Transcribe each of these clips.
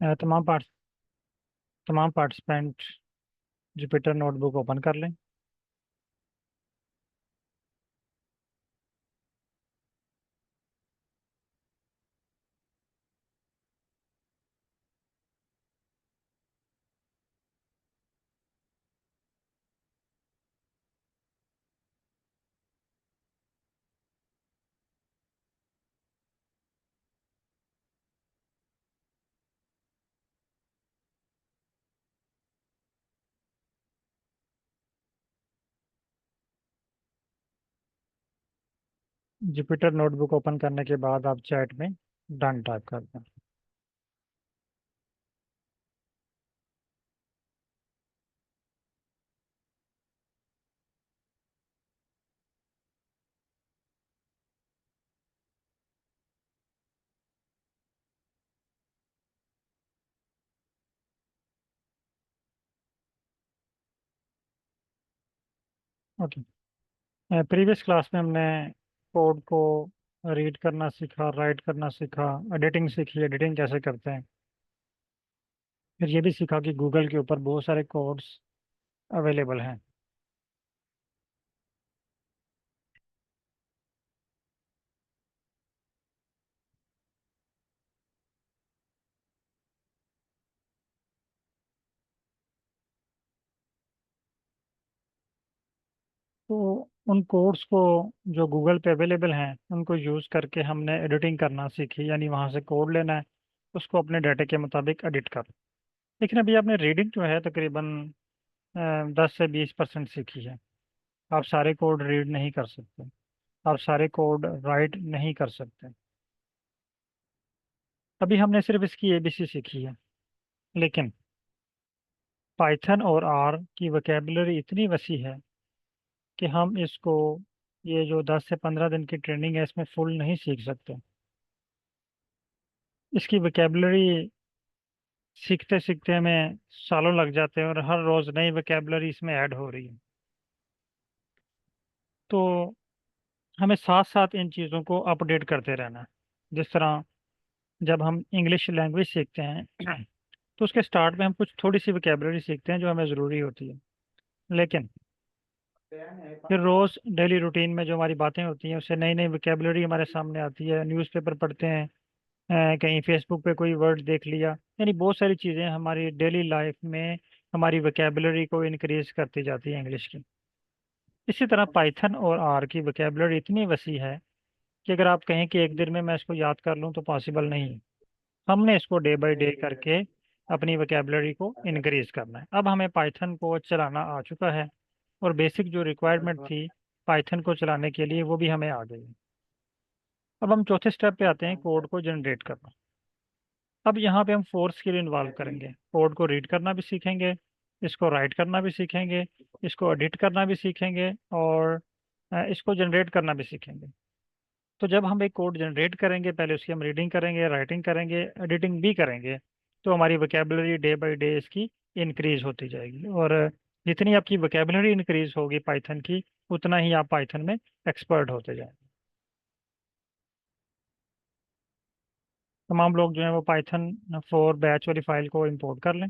अ, तमाम पार्ट तमाम participant Jupyter notebook open कर लें। जुपिटर नोटबुक ओपन करने के बाद आप चैट में डन टाइप कर दें। ओके। प्रीवियस क्लास में हमने कोड को रीड करना सीखा, राइट करना सीखा, एडिटिंग सीखी, एडिटिंग कैसे करते हैं। फिर ये भी सीखा कि गूगल के ऊपर बहुत सारे कोड्स अवेलेबल हैं। तो उन कोड्स को जो गूगल पे अवेलेबल हैं उनको यूज़ करके हमने एडिटिंग करना सीखी, यानी वहाँ से कोड लेना है, उसको अपने डाटा के मुताबिक एडिट कर। लेकिन अभी आपने रीडिंग जो है तकरीबन 10 से 20% सीखी है। आप सारे कोड रीड नहीं कर सकते, आप सारे कोड राइट नहीं कर सकते। अभी हमने सिर्फ इसकी एबीसी सीखी है। लेकिन पाइथन और आर की वोकेबलरी इतनी वसी है कि हम इसको, ये जो 10 से 15 दिन की ट्रेनिंग है, इसमें फुल नहीं सीख सकते। इसकी वोकेबलरी सीखते सीखते हमें सालों लग जाते हैं और हर रोज़ नई वोकेबलरी इसमें ऐड हो रही है। तो हमें साथ साथ इन चीज़ों को अपडेट करते रहना है। जिस तरह जब हम इंग्लिश लैंग्वेज सीखते हैं तो उसके स्टार्ट में हम कुछ थोड़ी सी वोकेबलरी सीखते हैं जो हमें ज़रूरी होती है। लेकिन फिर रोज़ डेली रूटीन में जो हमारी बातें होती हैं उससे नई नई वोकेबलरी हमारे सामने आती है। न्यूज़पेपर पढ़ते हैं, कहीं फेसबुक पे कोई वर्ड देख लिया, यानी बहुत सारी चीज़ें हमारी डेली लाइफ में हमारी वोकेबलरी को इनक्रीज करती जाती है इंग्लिश की। इसी तरह पाइथन और आर की वोकेबलरी इतनी वसी है कि अगर आप कहें कि एक दिन में मैं इसको याद कर लूँ तो पॉसिबल नहीं है। हमने इसको डे बाय डे करके अपनी वोकेबलरी को इनक्रीज करना है। अब हमें पाइथन को चलाना आ चुका है और बेसिक जो रिक्वायरमेंट थी पाइथन को चलाने के लिए वो भी हमें आ गई है। अब हम चौथे स्टेप पे आते हैं, कोड को जनरेट करना। अब यहाँ पे हम फोर स्किल इन्वॉल्व करेंगे। कोड को रीड करना भी सीखेंगे, इसको राइट करना भी सीखेंगे, इसको एडिट करना भी सीखेंगे, और इसको जनरेट करना भी सीखेंगे। तो जब हम एक कोड जनरेट करेंगे, पहले उसकी हम रीडिंग करेंगे, राइटिंग करेंगे, एडिटिंग भी करेंगे, तो हमारी वोकेबलरी डे बाय डे इसकी इंक्रीज होती जाएगी। और जितनी आपकी वोकेबलरी इंक्रीज होगी पाइथन की, उतना ही आप पाइथन में एक्सपर्ट होते जाएंगे। तमाम लोग जो है वो पाइथन फोर बैच वाली फाइल को इंपोर्ट कर लें।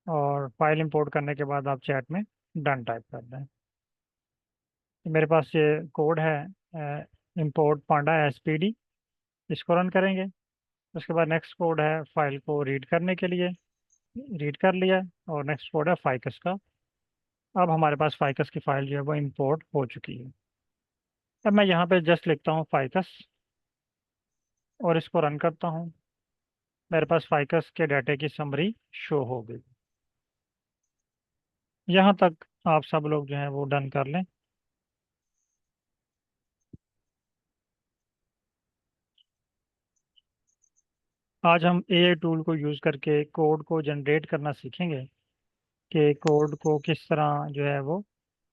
और फाइल इंपोर्ट करने के बाद आप चैट में डन टाइप कर दें। मेरे पास ये कोड है, इंपोर्ट पांडा एसपीडी, इसको रन करेंगे। उसके बाद नेक्स्ट कोड है फाइल को रीड करने के लिए, रीड कर लिया। और नेक्स्ट कोड है फाइकस का। अब हमारे पास फाइकस की फाइल जो है वो इंपोर्ट हो चुकी है। अब मैं यहाँ पे जस्ट लिखता हूँ फाइकस और इसको रन करता हूँ। मेरे पास फाइकस के डाटे की समरी शो हो गई। यहाँ तक आप सब लोग जो है वो डन कर लें। आज हम एआई टूल को यूज़ करके कोड को जनरेट करना सीखेंगे कि कोड को किस तरह जो है वो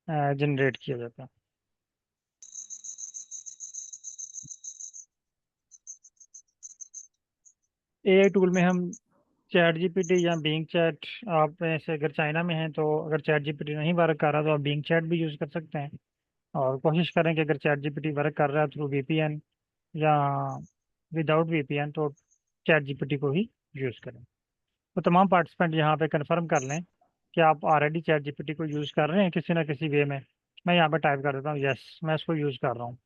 जनरेट किया जाता है। एआई टूल में हम चैट जीपीटी या बिंग चैट, आप ऐसे अगर चाइना में हैं तो अगर चैट जीपीटी नहीं वर्क कर रहा तो आप बिंग चैट भी यूज़ कर सकते हैं। और कोशिश करें कि अगर चैट जीपीटी वर्क कर रहा है थ्रू वीपीएन या विदाउट वीपीएन तो चैट जीपीटी को ही यूज़ करें। तो तमाम पार्टिसिपेंट यहाँ पे कंफर्म कर लें कि आप ऑलरेडी चैट जीपीटी को यूज़ कर रहे हैं किसी ना किसी वे में। मैं यहाँ पे टाइप कर देता हूँ यस, मैं इसको यूज़ कर रहा हूँ।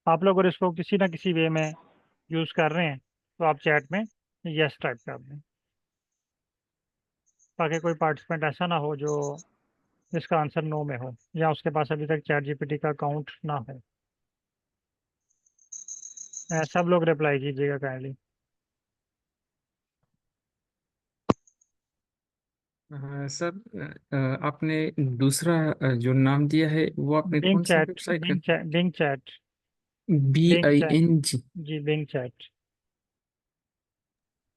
आप लोग अगर इसको किसी ना किसी वे में यूज़ कर रहे हैं तो आप चैट में यस टाइप कर दें, ताकि कोई पार्टिसिपेंट ऐसा ना हो जो जिसका आंसर नो में हो या उसके पास अभी तक चैट जीपीटी का अकाउंट ना हो। सब लोग रिप्लाई कीजिएगा काइंडली। सर, आपने दूसरा जो नाम दिया है वो आपने बिंग कौन सा चैट, वेबसाइट का? Bing chat, Bing chat, Bing chat. BING। जी Bing chat.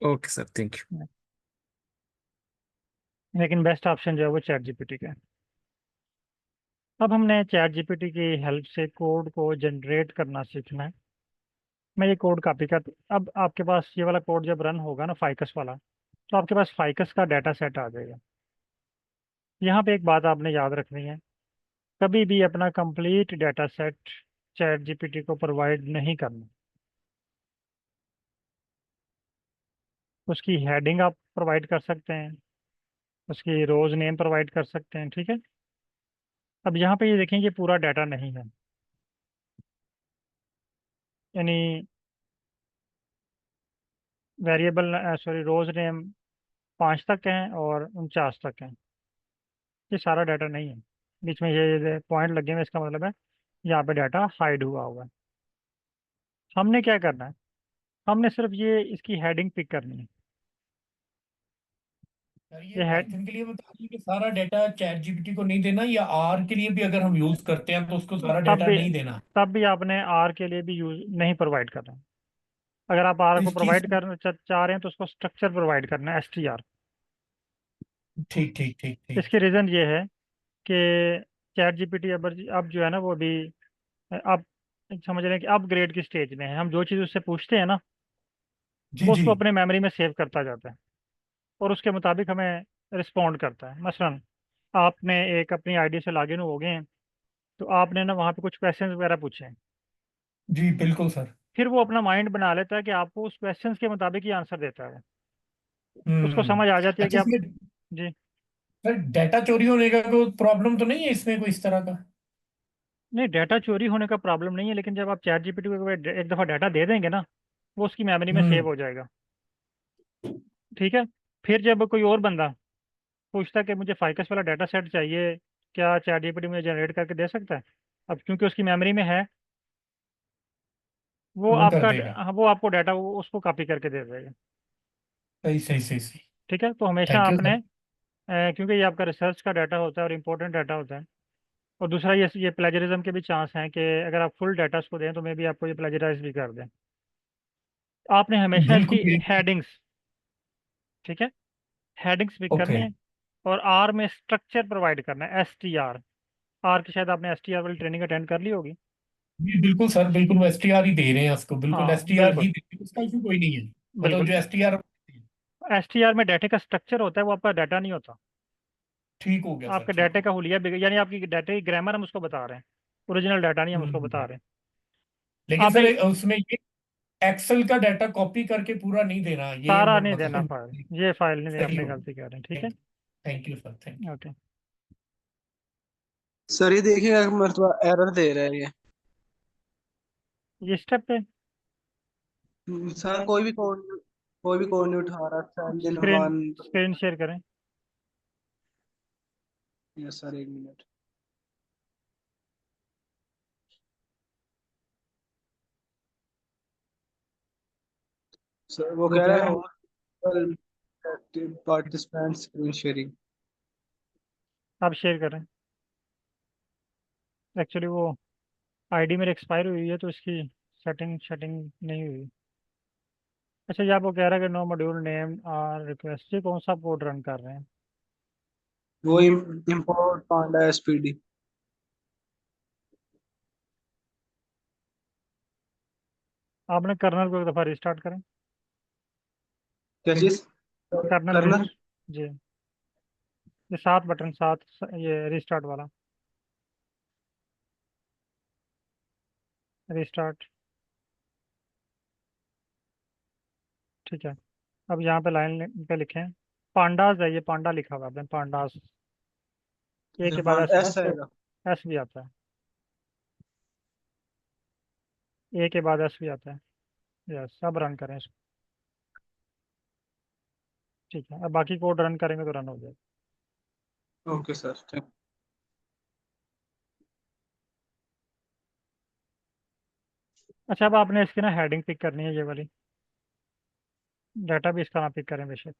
Okay sir, thank you. लेकिन बेस्ट ऑप्शन जो है वो चैट जीपीटी का है। अब हमने चैट जीपीटी की हेल्प से कोड को जनरेट करना सीखना है। मैं ये कोड कॉपी कर, अब आपके पास ये वाला कोड जब रन होगा ना फाइकस वाला, तो आपके पास फाइकस का डाटा सेट आ जाएगा। यहाँ पे एक बात आपने याद रखनी है, कभी भी अपना complete data set chat GPT को प्रोवाइड नहीं करना। उसकी हेडिंग आप प्रोवाइड कर सकते हैं, उसकी रोज नेम प्रोवाइड कर सकते हैं, ठीक है। अब यहाँ पे ये देखें ये पूरा डाटा नहीं है, यानी वेरिएबल सॉरी रोज नेम 5 तक हैं और 49 तक हैं। ये सारा डाटा नहीं है, बीच में ये पॉइंट लगे हुए हैं, इसका मतलब है यहाँ पे डाटा हाइड हुआ हुआ है। हमने क्या करना है, हमने सिर्फ ये इसकी हेडिंग पिक करनी है। सर ये ये हेड पाइथन के लिए बता रही है कि सारा डाटा चैट जीपीटी को नहीं देना, या आर के लिए भी अगर हम यूज करते हैं तो उसको सारा तब डाटा भी नहीं देना? तब भी आपने आर के लिए भी यूज नहीं प्रोवाइड करना। अगर आप आर को इस चीज प्रोवाइड कर चाह रहे हैं तो उसको स्ट्रक्चर प्रोवाइड करना है, STR। ठीक ठीक ठीक ठीक। इसकी रीज़न ये है कि चैट जीपीटी अब जो है ना वो भी अब समझ रहे हैं कि अपग्रेड की स्टेज में है। हम जो चीज़ उससे पूछते हैं ना जी वो जी उसको अपने मेमोरी में सेव करता जाता है और उसके मुताबिक हमें रिस्पॉन्ड करता है। मसलन आपने एक अपनी आईडी से लॉगिन हो गए हैं, तो आपने ना वहाँ पे कुछ क्वेश्चंस वगैरह पूछे हैं, जी बिल्कुल सर। फिर वो अपना माइंड बना लेता है कि आपको उस क्वेश्चंस के मुताबिक ही आंसर देता है। उसको हम्म। समझ आ जाती है कि अच्छा, आप। इसमें जी। सर डाटा चोरी होने का कोई प्रॉब्लम तो नहीं है इसमें कोई इस तरह का? नहीं, डाटा चोरी होने का प्रॉब्लम नहीं है, लेकिन जब आप चैट जीपीटी को एक दफ़ा डाटा दे देंगे ना वो उसकी मेमोरी में हम्म। सेव हो जाएगा, ठीक है। फिर जब कोई और बंदा पूछता है कि मुझे फाइकस वाला डाटा सेट चाहिए, क्या चैट जीपीटी मुझे जनरेट करके दे सकता है, अब क्योंकि उसकी मेमोरी में है वो वो कर आपका देगा। हाँ, वो आपको डाटा वो उसको कॉपी करके दे देगा। सही सही सही सही। ठीक है, तो हमेशा थैंक यू आपने सर। क्योंकि ये आपका रिसर्च का डाटा होता है और इम्पोर्टेंट डाटा होता है। और दूसरा ये प्लेजरिज्म के भी चांस हैं कि अगर आप फुल डाटा उसको दें तो मे भी आपको ये प्लेजराइज भी कर दें। आपने हमेशा इसकी बिल्कुल बिल्कुल। हेडिंग्स, ठीक है, हेडिंग्स पिक करनी ओके। है और आर में स्ट्रक्चर प्रोवाइड करना है, STR। आर की शायद आपने STR वाली ट्रेनिंग अटेंड कर ली होगी। जी बिल्कुल सर, बिल्कुल वो एसटीआर ही दे रहे हैं उसको, बिल्कुल हाँ एसटीआर ही बिल्कुल। दे रहे हैं, उसका इशू कोई नहीं है। मतलब बिल्कुल जो एसटीआर। STR में डाटे का स्ट्रक्चर होता है, वो आपका डाटा नहीं होता। ठीक हो गया सर, आपके ठीक डाटे हो का हुलिया यानी आपकी डाटे की ग्रामर हम उसको बता रहे हैं, ओरिजिनल डाटा नहीं हम गया। उसको बता रहे हैं। लेकिन अब सर उसमें ये एक्सेल का डाटा कॉपी करके पूरा नहीं देना, ये सारा नहीं देना मतलब फाइल, ये फाइल नहीं देना, सही अपनी हो गलती कर रहे हैं, ठीक है। गया। Thank you sir, thank okay. Sir ये देखिएगा मतलब एरर दे रहा है ये। ये स्टेप पे सर कोई भी कोड नहीं उठा रहा, send in screen one. Screen share करें। Yes sir, 1 minute. सर वो वो कह कह रहा रहा है है। Whole active participant screen sharing. आप शेयर करें। एक्चुअली वो आईडी मेरी एक्सपायर हुई है तो इसकी सेटिंग सेटिंग नहीं हुई। अच्छा, ये आपको कह रहा है कि नो मॉड्यूल नेम और रिक्वेस्ट, ये कौन सा कोड रन कर रहे हैं। वो इम्पोर्ट पांडा SPD। आपने कर्नल को एक दफ़ा रिस्टार्ट करें। क्या चीज? कर्नल करना। जी, ये 7 बटन, 7, ये रिस्टार्ट वाला। रिस्टार्ट। ठीक है, अब यहाँ पे लाइन पे लिखें पांडास है, ये पांडा लिखा हुआ है आपने, पांडास। ए के बाद एस आएगा। एस भी आता है, ए के बाद एस भी आता है। यस, अब रन करें इसको। ठीक है, अब बाकी कोड रन करेंगे तो रन हो जाएगा। Okay sir, thank. अच्छा, अब आपने इसकी ना हेडिंग पिक करनी है, ये वाली डाटा भी इसका ना पिक करें बेशक।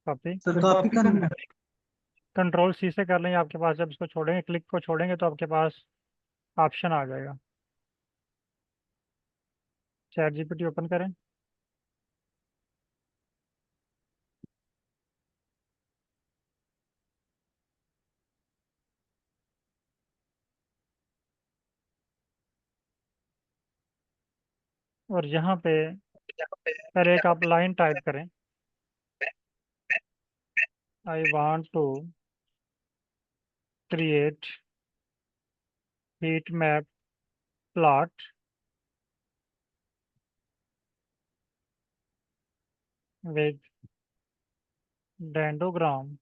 कॉपी, सर कॉपी करना है। कंट्रोल सी से कर लेंगे। आपके पास जब इसको छोड़ेंगे, क्लिक को छोड़ेंगे तो आपके पास ऑप्शन आ जाएगा। चैट जीपीटी ओपन करें। और यहाँ पे पहले एक आप लाइन टाइप करें, I want to create heat map plot with dendrogram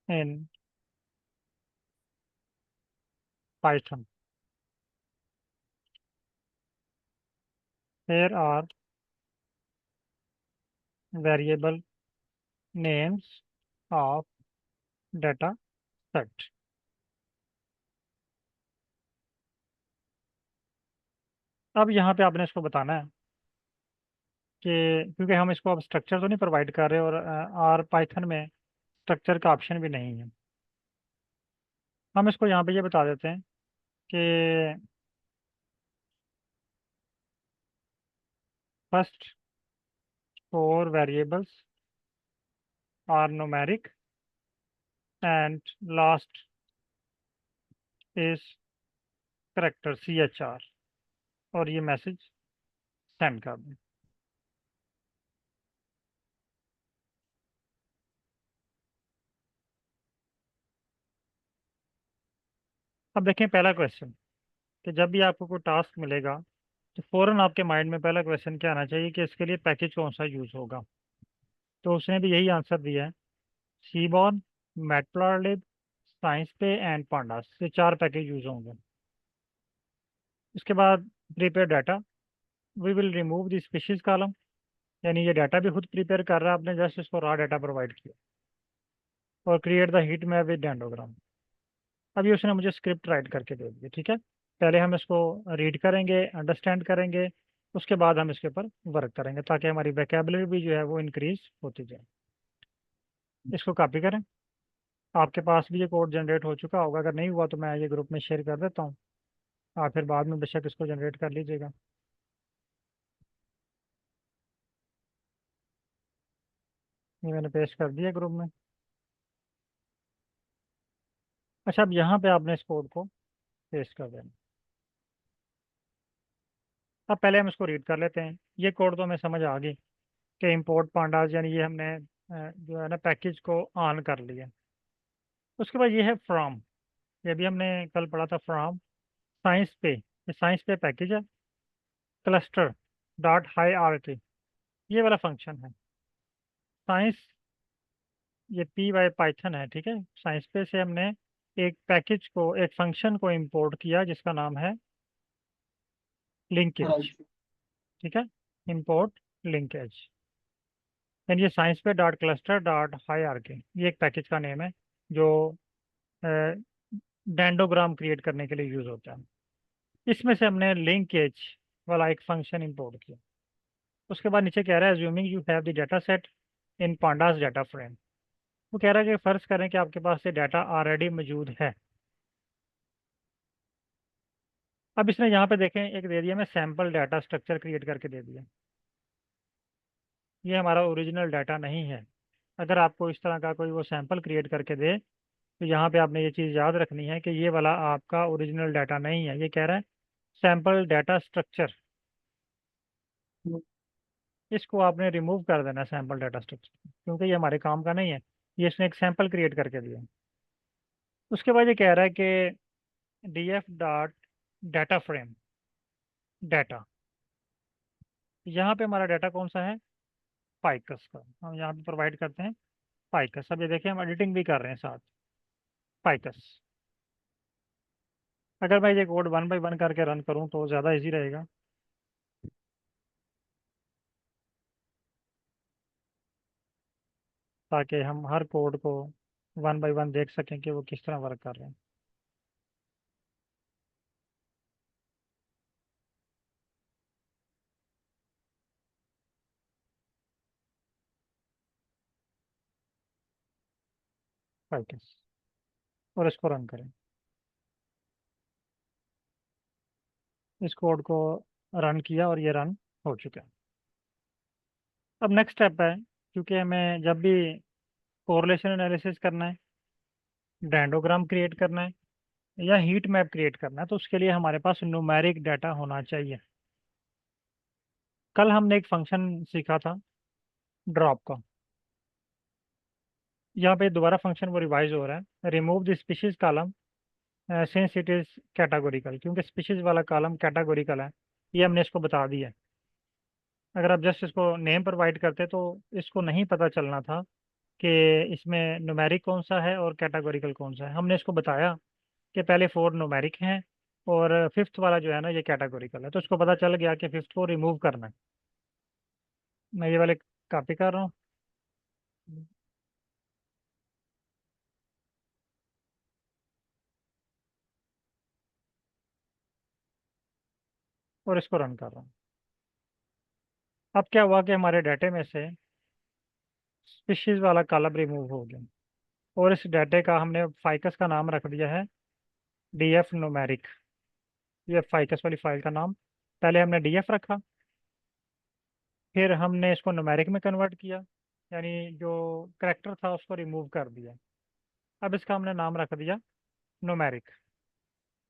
in Python. Here are variable names of data set। अब यहाँ पे आपने इसको बताना है कि क्योंकि हम इसको अब स्ट्रक्चर तो नहीं प्रोवाइड कर रहे, और पाइथन में स्ट्रक्चर का ऑप्शन भी नहीं है। हम इसको यहाँ पे ये बता देते हैं कि first 4 variables are numeric and last is character CHR, और ये मैसेज सेंड कर दें। अब देखें पहला क्वेश्चन, कि जब भी आपको कोई टास्क मिलेगा तो फ़ौरन आपके माइंड में पहला क्वेश्चन क्या आना चाहिए कि इसके लिए पैकेज कौन सा यूज़ होगा। तो उसने भी यही आंसर दिया है, seaborn, matplotlib, SciPy and pandas, ये 4 पैकेज यूज़ होंगे। इसके बाद prepare data, we will remove the species column, यानी ये डाटा भी खुद प्रिपेयर कर रहा है, आपने जस्ट इसको रॉ डाटा प्रोवाइड किया। और create the heat map with dendrogram. अभी उसने मुझे स्क्रिप्ट राइट करके दे दी, ठीक है। पहले हम इसको रीड करेंगे, अंडरस्टैंड करेंगे, उसके बाद हम इसके ऊपर वर्क करेंगे ताकि हमारी वैकेबलरी भी जो है वो इंक्रीज होती जाए। इसको कॉपी करें। आपके पास भी ये कोड जनरेट हो चुका होगा, अगर नहीं हुआ तो मैं ये ग्रुप में शेयर कर देता हूँ, आप फिर बाद में बेशक इसको जनरेट कर लीजिएगा। ये मैंने पेस्ट कर दिया ग्रुप में। अच्छा, अब यहाँ पे आपने इस कोड को पेस्ट कर देना। अब पहले हम इसको रीड कर लेते हैं। ये कोड तो हमें समझ आ गई कि इंपोर्ट पांडास, यानी ये हमने जो है ना पैकेज को ऑन कर लिया। उसके बाद ये है फ्रॉम, ये भी हमने कल पढ़ा था, फ्रॉम साइंस पे, ये साइंस पे पैकेज है। Cluster dot hierarchy, ये वाला फंक्शन है। साइंस, ये पी वाई पाइथन है, ठीक है। साइंस पे से हमने एक पैकेज को, एक फंक्शन को इंपोर्ट किया जिसका नाम है लिंकेज, राइट। ठीक है। इंपोर्ट लिंकेज, यानी ये SciPy dot cluster dot hierarchy, ये एक पैकेज का नेम है जो डेंडोग्राम क्रिएट करने के लिए यूज होता है। इसमें से हमने लिंकेज वाला एक फंक्शन इंपोर्ट किया। उसके बाद नीचे कह रहा है assuming you have the data set in pandas data frame. वो कह रहा है कि फर्ज करें कि आपके पास ये डाटा ऑलरेडी मौजूद है। अब इसने यहाँ पे देखें एक दे दिया, मैं सैम्पल डाटा स्ट्रक्चर क्रिएट करके दे दिया। ये हमारा ओरिजिनल डाटा नहीं है। अगर आपको इस तरह का कोई वो सैंपल क्रिएट करके दे तो यहाँ पे आपने ये चीज़ याद रखनी है कि ये वाला आपका ओरिजिनल डाटा नहीं है। ये कह रहा है सैम्पल डाटा स्ट्रक्चर। इसको आपने रिमूव कर देना सैम्पल डाटा स्ट्रक्चर, क्योंकि ये हमारे काम का नहीं है। ये इसने एक सैंपल क्रिएट करके दिया। उसके बाद ये कह रहा है कि df dot data frame data, यहाँ पे हमारा डाटा कौन सा है, फाइकस का। हम यहाँ पे प्रोवाइड करते हैं फाइकस। अब ये देखिए हम एडिटिंग भी कर रहे हैं साथ, फाइकस। अगर मैं ये कोड 1 बाई 1 करके रन करूँ तो ज़्यादा इजी रहेगा। ताकि हम हर कोड को 1 बाई 1 देख सकें कि वो किस तरह वर्क कर रहे हैं। फाइकस, और इसको रन करें। इस कोड को रन किया और ये रन हो चुका है। अब नेक्स्ट स्टेप है, क्योंकि हमें जब भी कोरिलेशन एनालिसिस करना है, डेंडोग्राम क्रिएट करना है या हीट मैप क्रिएट करना है, तो उसके लिए हमारे पास न्यूमेरिक डाटा होना चाहिए। कल हमने एक फंक्शन सीखा था ड्रॉप का। यहाँ पे दोबारा फंक्शन वो रिवाइज हो रहा है, remove the species column since it is categorical, क्योंकि स्पीशीज वाला कॉलम कैटेगोरिकल है। ये हमने इसको बता दिया। अगर आप जस्ट इसको नेम प्रोवाइड करते तो इसको नहीं पता चलना था कि इसमें न्यूमेरिक कौन सा है और कैटेगोरिकल कौन सा है। हमने इसको बताया कि पहले 4 न्यूमेरिक हैं और फिफ्थ वाला जो है ना ये कैटेगोरिकल है, तो उसको पता चल गया कि फिफ्थ को रिमूव करना है। मैं ये वाले कॉपी कर रहा हूँ। और इसको रन कर रहा हूँ। अब क्या हुआ कि हमारे डाटे में से स्पीशीज वाला कॉलम रिमूव हो गया, और इस डाटे का हमने फाइकस का नाम रख दिया है डीएफ न्यूमेरिक। ये फाइकस वाली फाइल का नाम। पहले हमने डीएफ रखा, फिर हमने इसको न्यूमेरिक में कन्वर्ट किया, यानी जो करेक्टर था उसको रिमूव कर दिया। अब इसका हमने नाम रख दिया न्यूमेरिक।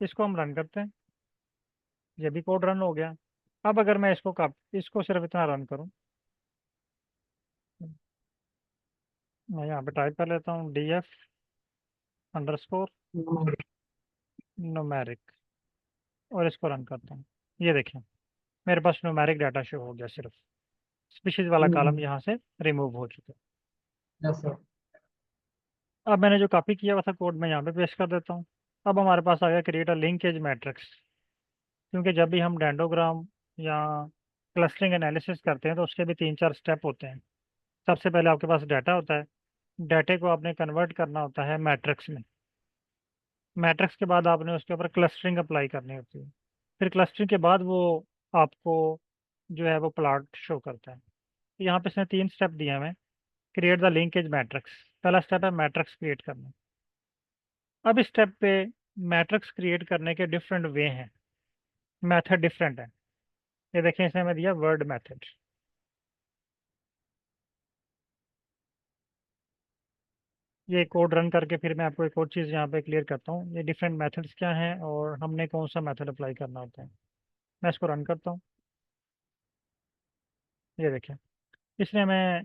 इसको हम रन करते हैं, ये भी कोड रन हो गया। अब अगर मैं इसको सिर्फ इतना रन करूं, मैं यहाँ पे टाइप कर लेता हूँ df अंडरस्कोर न्यूमेरिक, और इसको रन करता हूँ। ये देखें मेरे पास न्यूमेरिक डाटा शो हो गया, सिर्फ स्पीशीज वाला कॉलम यहाँ से रिमूव हो चुका यस सर। है। अब मैंने जो कॉपी किया हुआ था कोड में यहाँ पे पेस्ट कर देता हूँ। अब हमारे पास आ गया क्रिएट अ लिंकेज मैट्रिक्स, क्योंकि जब भी हम डेंडोग्राम या क्लस्टरिंग एनालिसिस करते हैं तो उसके भी 3-4 स्टेप होते हैं। सबसे पहले आपके पास डाटा होता है, डाटे को आपने कन्वर्ट करना होता है मैट्रिक्स में। मैट्रिक्स के बाद आपने उसके ऊपर क्लस्टरिंग अप्लाई करनी होती है। फिर क्लस्टरिंग के बाद वो आपको जो है वो प्लॉट शो करता है। तो यहाँ पे इसने 3 स्टेप दिए हमें। क्रिएट द लिंकेज मैट्रिक्स, पहला स्टेप है मैट्रिक्स क्रिएट करना। अब इस स्टेप पे मैट्रिक्स क्रिएट करने के डिफरेंट वे हैं, मेथड डिफरेंट है। ये देखें इसने हमें दिया वर्ड मेथड। ये कोड रन करके फिर मैं आपको एक और चीज़ यहाँ पे क्लियर करता हूँ, ये डिफरेंट मेथड्स क्या हैं और हमने कौन सा मेथड अप्लाई करना होता है। मैं इसको रन करता हूँ। ये देखें इसने हमें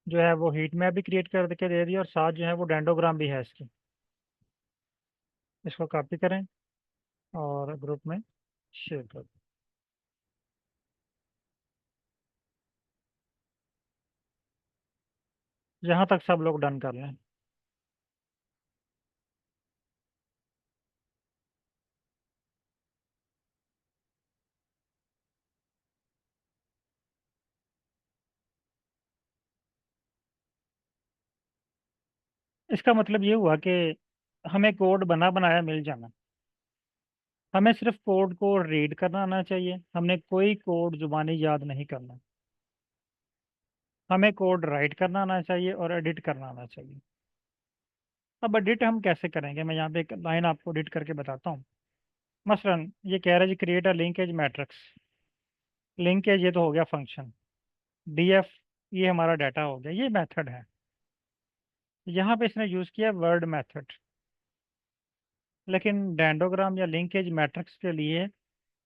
जो है वो हीट मैप भी क्रिएट करके दे दिया, और साथ जो है वो डेंडोग्राम भी है इसकी। इसको कॉपी करें और ग्रुप में शेयर कर दें। यहाँ तक सब लोग डन कर लें। इसका मतलब ये हुआ कि हमें कोड बना बनाया मिल जाना। हमें सिर्फ कोड को रीड करना आना चाहिए, हमने कोई कोड जुबानी याद नहीं करना। हमें कोड राइट करना आना चाहिए और एडिट करना आना चाहिए। अब एडिट हम कैसे करेंगे, मैं यहाँ पे एक लाइन आपको एडिट करके बताता हूँ। मसलन ये कह रहा है जी create a linkage matrix. Linkage ये तो हो गया फंक्शन, डीएफ ये हमारा डाटा हो गया, ये मेथड है। यहाँ पे इसने यूज़ किया वर्ड मेथड, लेकिन डेंडोग्राम या लिंकेज मैट्रिक्स के लिए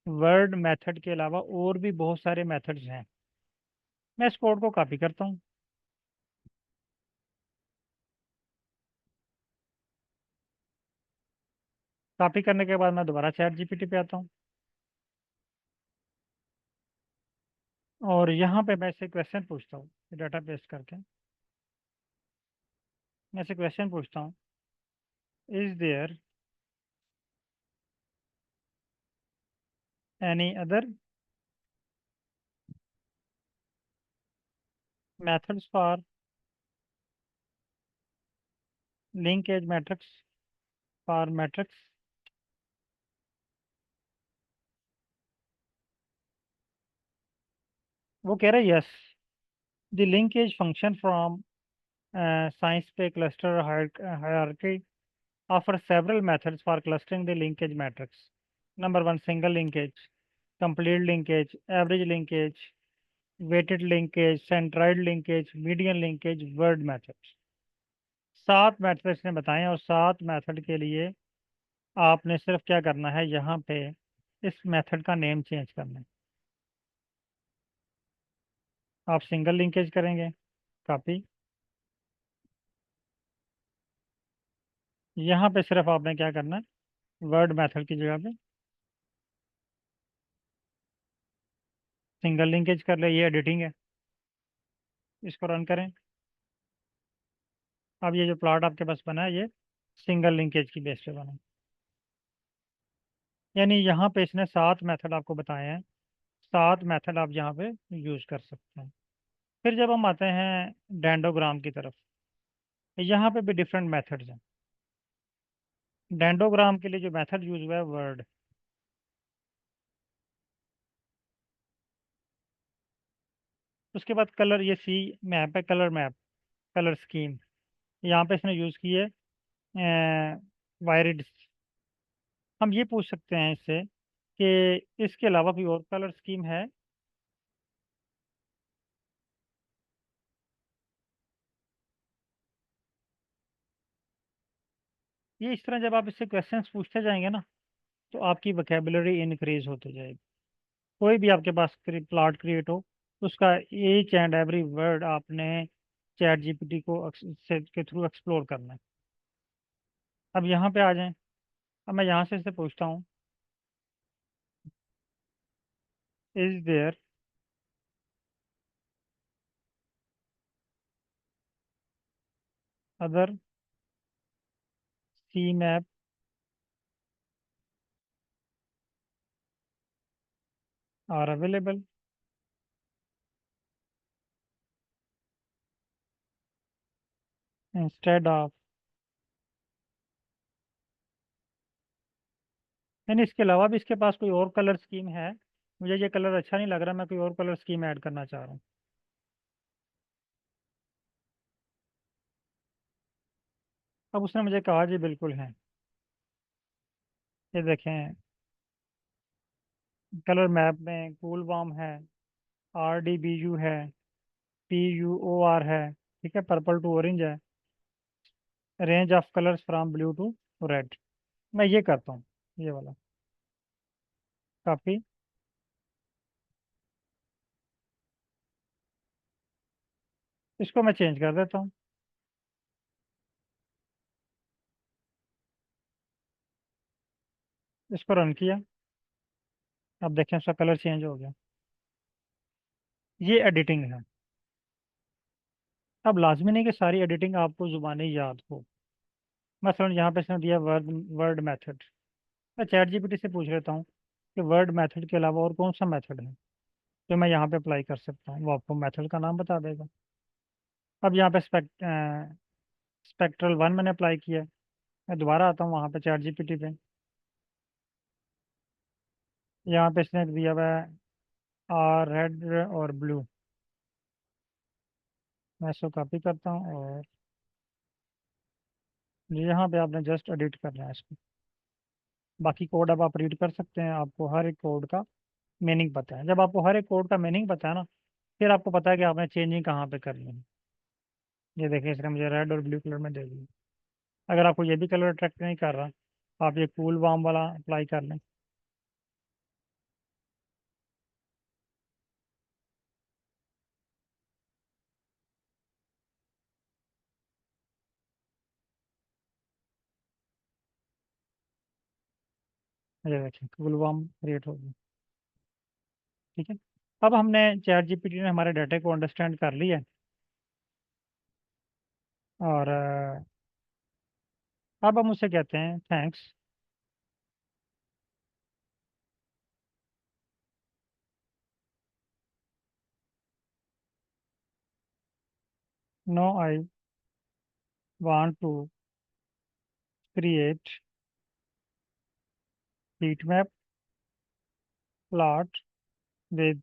वर्ड मेथड के अलावा और भी बहुत सारे मेथड्स हैं। मैं इस कोड को कॉपी करता हूँ। कॉपी करने के बाद मैं दोबारा चैट जीपीटी पे आता हूँ और यहाँ पे मैं इससे क्वेश्चन पूछता हूँ डाटा पेस्ट करके। मैं से क्वेश्चन पूछता हूँ, is there any other methods for linkage matrix for matrix? वो कह रहा है yes, the linkage function from science पे cluster hierarchy offer several methods for clustering the linkage matrix. Number one, single linkage, complete linkage, average linkage, weighted linkage, centroid linkage, median linkage, word methods। 7 methods ने बताए और 7 method के लिए आपने सिर्फ क्या करना है, यहाँ पे इस मेथड का नेम चेंज करना है। आप सिंगल लिंकेज करेंगे, कॉपी। यहाँ पे सिर्फ आपने क्या करना है, वर्ड मेथड की जगह पे सिंगल लिंकेज कर ले। ये एडिटिंग है, इसको रन करें। अब ये जो प्लॉट आपके पास बना है ये सिंगल लिंकेज की बेस पे बना है। यानी यहाँ पे इसने 7 मेथड आपको बताए हैं, 7 मेथड आप यहाँ पे यूज कर सकते हैं। फिर जब हम आते हैं डेंडोग्राम की तरफ, यहाँ पे भी डिफरेंट मेथड्स हैं। डेंडोग्राम के लिए जो मेथड यूज हुआ है वर्ड, उसके बाद कलर, ये सी मैप है, कलर मैप, कलर स्कीम। यहाँ पे इसने यूज की है वायरिड। हम ये पूछ सकते हैं इससे कि इसके अलावा कोई और कलर स्कीम है। ये इस तरह जब आप इससे क्वेश्चंस पूछते जाएंगे ना, तो आपकी वोकेबुलरी इंक्रीज होती जाएगी। कोई भी आपके पास प्लॉट क्रिएट हो, उसका ईच एंड एवरी वर्ड आपने चैट जीपीटी को के थ्रू एक्सप्लोर करना है। अब यहाँ पे आ जाएं। अब मैं यहाँ से इससे पूछता हूँ, is there other C map are available instead of. यानी इसके अलावा भी इसके पास कोई और कलर स्कीम है, मुझे ये कलर अच्छा नहीं लग रहा, मैं कोई और कलर स्कीम ऐड करना चाह रहा हूँ। अब उसने मुझे कहा जी बिल्कुल है। ये देखें, कलर मैप में कूल वार्म है, RDBU है, PUOR है, ठीक है, पर्पल टू ऑरेंज है, range of colours from blue to red. मैं ये करता हूँ, ये वाला कॉपी। इसको मैं चेंज कर देता हूँ, इसको रन किया। अब देखें उसका कलर चेंज हो गया। ये एडिटिंग है। अब लाजमी नहीं कि सारी एडिटिंग आपको ज़ुबानी याद हो। मसलन यहाँ पे इसने दिया वर्ड वर्ड मेथड। मैं चैट जीपीटी से पूछ लेता हूँ कि वर्ड मेथड के अलावा और कौन सा मेथड है जो मैं यहाँ पे अप्लाई कर सकता हूँ। वो आपको मेथड का नाम बता देगा। अब यहाँ पे स्पेक्ट्रल वन मैंने अप्लाई किया है। मैं दोबारा आता हूँ वहाँ पे चैट जीपीटी पे। यहाँ पे इसने दिया हुआ है रेड और ब्लू। मैं इसको कॉपी करता हूँ और यहाँ पे आपने जस्ट एडिट करना है इसको। बाकी कोड अब आप रीड कर सकते हैं, आपको हर एक कोड का मीनिंग पता है। जब आपको हर एक कोड का मीनिंग पता है ना, फिर आपको पता है कि आपने चेंजिंग कहाँ पे करनी है। ये देखिए, इसने मुझे रेड और ब्लू कलर में दे दिया। अगर आपको ये भी कलर अट्रैक्ट नहीं कर रहा, आप ये कूल वार्म वाला अप्लाई कर लें। ये देखें कुलवाम क्रिएट हो गया। ठीक है, अब हमने चैट जीपीटी ने हमारे डाटा को अंडरस्टैंड कर लिया, और अब हम उसे कहते हैं thanks. No I want to create heat map plot with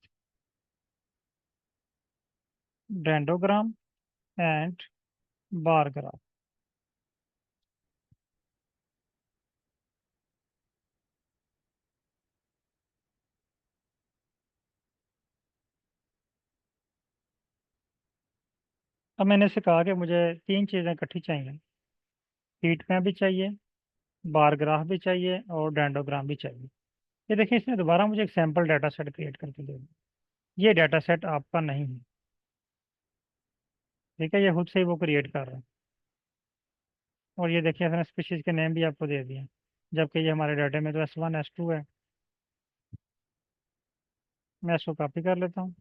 dendrogram and bar graph. अब मैंने इसे कहा कि मुझे तीन चीज़ें इकट्ठी चाहिए, हीट मैप भी चाहिए, बार ग्राफ भी चाहिए, और डेंडोग्राम भी चाहिए। ये देखिए, इसने दोबारा मुझे एक सैम्पल डाटा सेट क्रिएट करके दे दिया। ये डाटा सेट आपका नहीं है, ठीक है, ये खुद से ही वो क्रिएट कर रहा है। और ये देखिए, इसने स्पीशीज के नेम भी आपको दे दिए, जबकि ये हमारे डाटे में तो S1 S2 है। मैं इसको कॉपी कर लेता हूँ।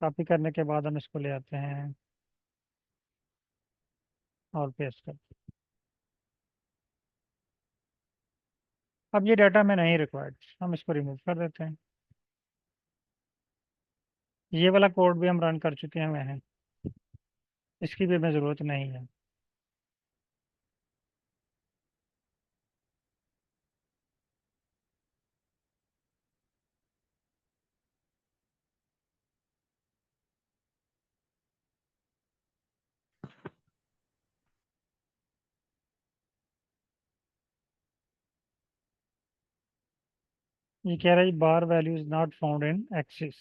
कॉपी करने के बाद हम इसको ले आते हैं और पेस्ट करते हैं। अब ये डाटा में नहीं रिक्वायर्ड, हम इसको रिमूव कर देते हैं। ये वाला कोड भी हम रन कर चुके हैं, इसकी भी हमें ज़रूरत नहीं है। ये कह रहा है bar value is not found in axis.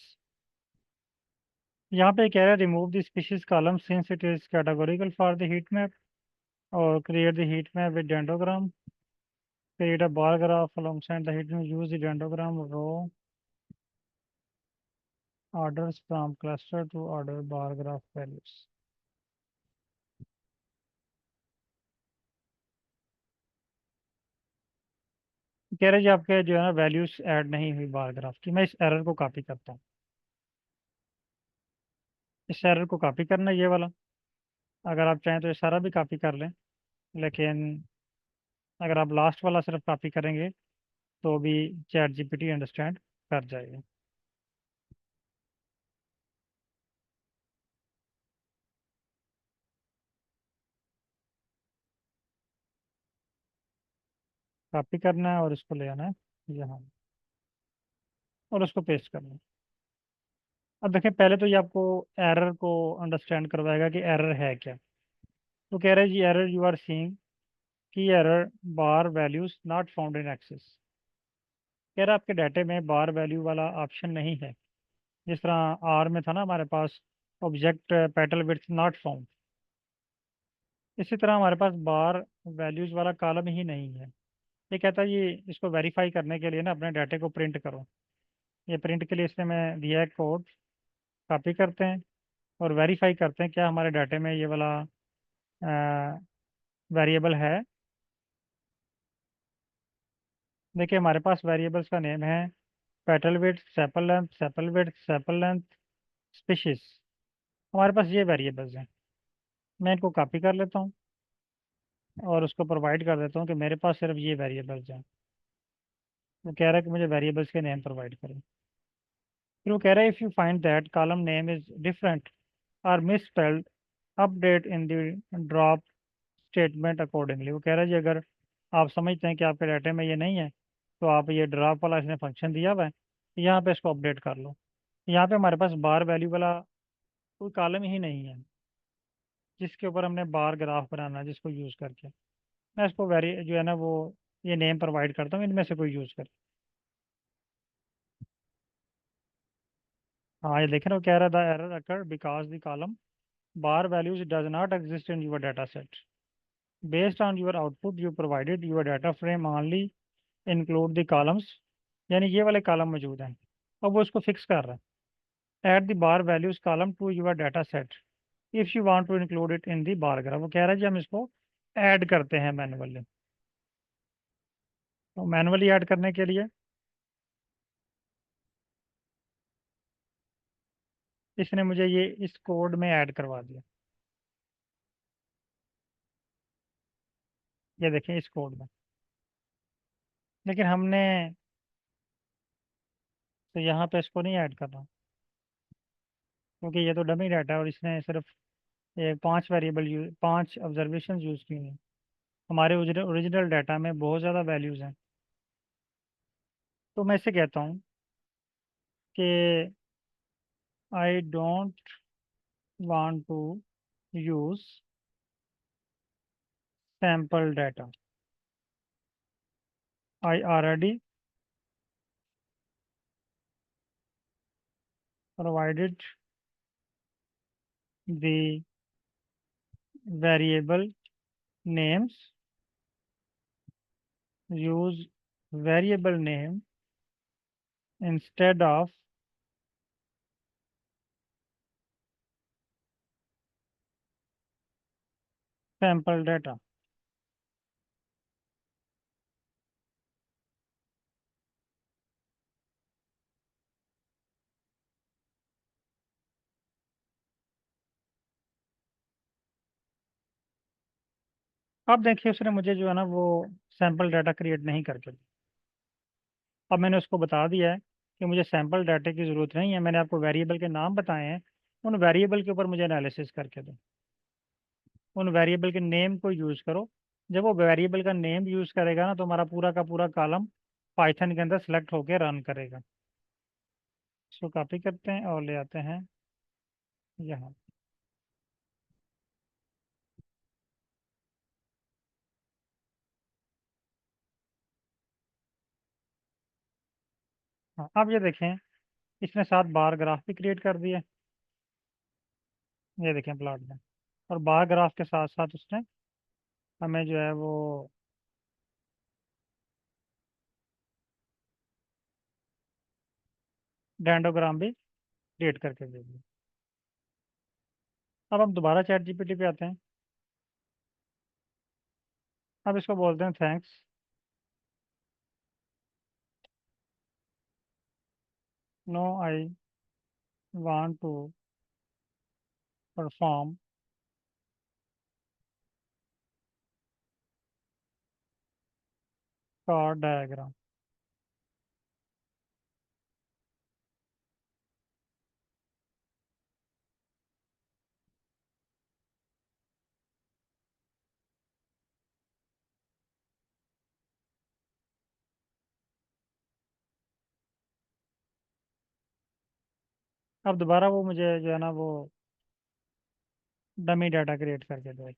यहाँ पे कह रहा है remove the species column since it is categorical for the heat map, और create the heat map with dendrogram, create a bar graph alongside the heat map, use the dendrogram row orders from cluster to order bar graph values। कह रहे जी आपके जो है ना values add नहीं हुई bar graph की। मैं इस एरर को कॉपी करता हूँ, इस एरर को कॉपी करना है, ये वाला। अगर आप चाहें तो ये सारा भी कॉपी कर लें, लेकिन अगर आप लास्ट वाला सिर्फ कॉपी करेंगे तो भी चैट जीपीटी अंडरस्टैंड कर जाएगा। कॉपी करना है और इसको ले आना है यहाँ, और उसको पेस्ट करना है। अब देखें, पहले तो ये आपको एरर को अंडरस्टैंड करवाएगा कि एरर है क्या। तो कह रहे हैं जी एरर यू आर सीइंग की error bar values not found in excess. कह रहा आपके डाटे में बार वैल्यू वाला ऑप्शन नहीं है। जिस तरह आर में था ना हमारे पास object petal width not found, इसी तरह हमारे पास बार वैल्यूज वाला कॉलम ही नहीं है। ये कहता है ये इसको वेरीफाई करने के लिए ना अपने डाटे को प्रिंट करो। ये प्रिंट के लिए इसने मैं दिया है कोड, कॉपी करते हैं और वेरीफाई करते हैं क्या हमारे डाटे में ये वाला वेरिएबल है। देखिए हमारे पास वेरिएबल्स का नेम है petal width, sepal width, sepal length, species. हमारे पास ये वेरिएबल्स हैं। मैं इनको कॉपी कर लेता हूँ और उसको प्रोवाइड कर देता हूँ कि मेरे पास सिर्फ ये वेरिएबल्स हैं। वो कह रहा है कि मुझे वेरिएबल्स के नेम प्रोवाइड करें। फिर वो कह रहा है if you find that column name is different और misspelled update in the drop statement accordingly. वो कह रहा है जी अगर आप समझते हैं कि आपके डाटे में ये नहीं है, तो आप ये ड्रॉप वाला इसने फंक्शन दिया हुआ है, यहाँ पे इसको अपडेट कर लो। यहाँ पे हमारे पास बार वैल्यू वाला कोई कॉलम ही नहीं है जिसके ऊपर हमने बार ग्राफ बनाना है, जिसको यूज़ करके मैं इसको वेरी जो है ना वो ये नेम प्रोवाइड करता हूँ, इनमें से कोई यूज़ कर। हाँ ये देखें ना, वो कह रहा था error occur because the column bar values does not exist in your data set. Based on your output you provided your data frame only include the columns, यानी ये वाले कॉलम मौजूद हैं। अब वो इसको फिक्स कर रहा है add the bar values column to your data set if you want to include it in the bar graph। वो कह रहा है जी हम इसको ऐड करते हैं मैनुअली। तो मैनुअली ऐड करने के लिए इसने मुझे ये इस कोड में ऐड करवा दिया। ये देखें इस कोड में। लेकिन हमने तो यहाँ पे इसको नहीं ऐड करना, क्योंकि ये तो डमी डाटा है और इसने सिर्फ ये 5 वेरिएबल यूज 5 ऑब्जर्वेशन यूज़ की हैं। हमारे ओरिजिनल डाटा में बहुत ज़्यादा वैल्यूज़ हैं। तो मैं इसे कहता हूँ कि I don't want to use sample data, I already provided the variable names, use variable name instead of sample data। अब देखिए उसने मुझे जो है ना वो सैम्पल डाटा क्रिएट नहीं करके दिया। अब मैंने उसको बता दिया है कि मुझे सैम्पल डाटा की ज़रूरत नहीं है, मैंने आपको वेरिएबल के नाम बताए हैं, उन वेरिएबल के ऊपर मुझे एनालिसिस करके दो, उन वेरिएबल के नेम को यूज़ करो। जब वो वेरिएबल का नेम यूज़ करेगा ना तो हमारा पूरा का पूरा कॉलम पाइथन के अंदर सेलेक्ट होकर रन करेगा। इसको कॉपी करते हैं और ले आते हैं यहाँ। हाँ अब ये देखें इसने 7 बार ग्राफ भी क्रिएट कर दिए। ये देखें प्लॉट में, और बार ग्राफ के साथ साथ उसने हमें जो है वो डेंडोग्राम भी क्रिएट करके दे दिए। अब हम दोबारा चैट जीपीटी पे आते हैं। अब इसको बोलते हैं thanks, no I want to perform chord diagram. अब दोबारा वो मुझे जो है ना वो डमी डाटा क्रिएट करके दे,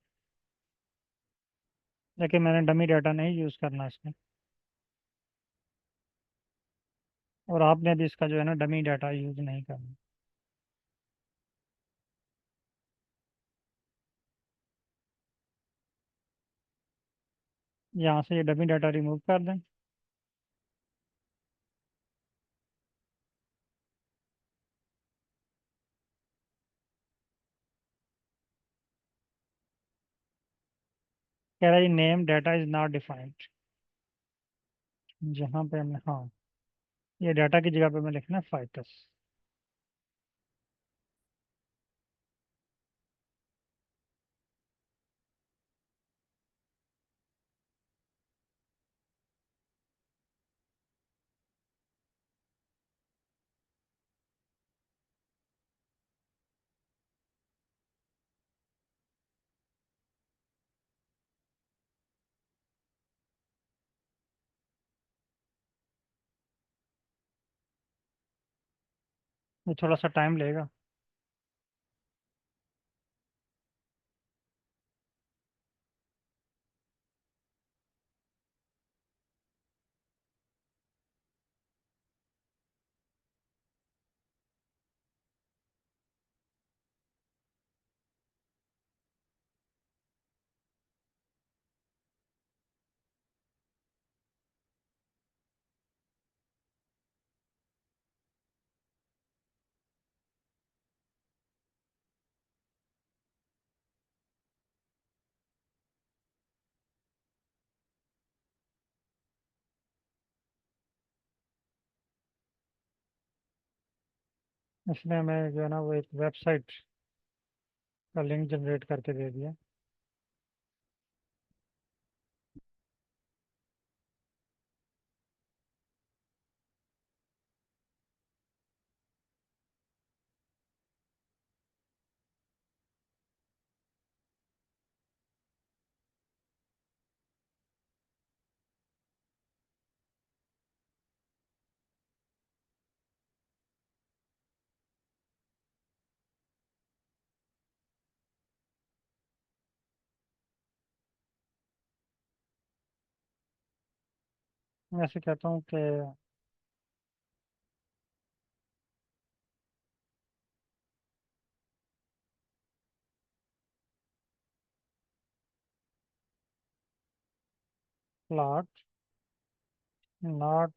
लेकिन मैंने डमी डाटा नहीं यूज़ करना इसमें, और आपने भी इसका जो है ना डमी डाटा यूज़ नहीं करना। यहाँ से ये डमी डाटा रिमूव कर दें। कह रहा है name data is not defined. जहाँ पे हमने हाँ ये डाटा की जगह पे मैं लिखना फाइटस। ये थोड़ा सा टाइम लेगा। इसने हमें जो है ना वो एक वेबसाइट का लिंक जनरेट करके दे दिया। मैं ऐसे कहता हूँ कि प्लॉट नॉट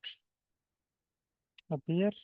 अपीयर